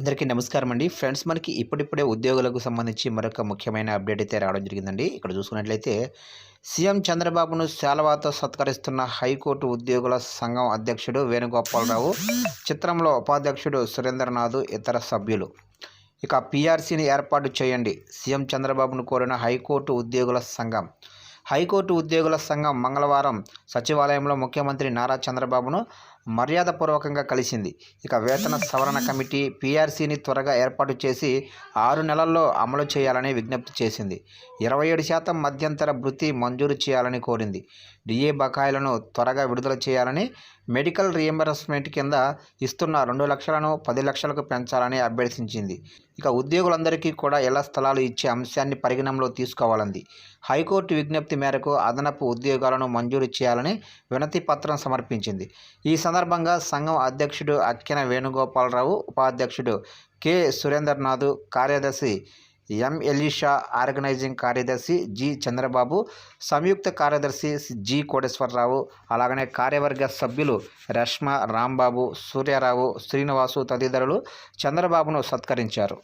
అందరికీ నమస్కారం అండి. ఫ్రెండ్స్, మనకి ఇప్పుడిప్పుడే ఉద్యోగులకు సంబంధించి మరొక ముఖ్యమైన అప్డేట్ అయితే రావడం జరిగిందండి. ఇక్కడ చూసుకున్నట్లయితే సీఎం చంద్రబాబును శాలువాతో సత్కరిస్తున్న హైకోర్టు ఉద్యోగుల సంఘం అధ్యక్షుడు వేణుగోపాలరావు, చిత్రంలో ఉపాధ్యక్షుడు సురేంద్రనాథ్, ఇతర సభ్యులు. ఇక పీఆర్సీని ఏర్పాటు చేయండి, సీఎం చంద్రబాబును కోరిన హైకోర్టు ఉద్యోగుల సంఘం. హైకోర్టు ఉద్యోగుల సంఘం మంగళవారం సచివాలయంలో ముఖ్యమంత్రి నారా చంద్రబాబును మర్యాదపూర్వకంగా కలిసింది. ఇక వేతన సవరణ కమిటీ పీఆర్సీని త్వరగా ఏర్పాటు చేసి 6 నెలల్లో అమలు చేయాలని విజ్ఞప్తి చేసింది. 27% మధ్యంతర భృతి మంజూరు చేయాలని కోరింది. డిఏ బకాయిలను త్వరగా విడుదల చేయాలని, మెడికల్ రీయింబర్స్మెంట్ కింద ఇస్తున్న 2 లక్షలను 10 లక్షలకు పెంచాలని అభ్యర్థించింది. ఇక ఉద్యోగులందరికీ కూడా ఇళ్ల స్థలాలు ఇచ్చే అంశాన్ని పరిగణనలో తీసుకోవాలంది. హైకోర్టు విజ్ఞప్తి మేరకు అదనపు ఉద్యోగాలను మంజూరు చేయాలని వినతి పత్రం సమర్పించింది. ఈ సందర్భంగా సంఘం అధ్యక్షుడు అక్కిన వేణుగోపాలరావు, ఉపాధ్యక్షుడు కె సురేంద్రనాథ్, కార్యదర్శి ఎం ఎలీషా, ఆర్గనైజింగ్ కార్యదర్శి జి చంద్రబాబు, సంయుక్త కార్యదర్శి జి కోటేశ్వరరావు, అలాగనే కార్యవర్గ సభ్యులు రష్మ, రాంబాబు, సూర్యారావు, శ్రీనివాసు తదితరులు చంద్రబాబును సత్కరించారు.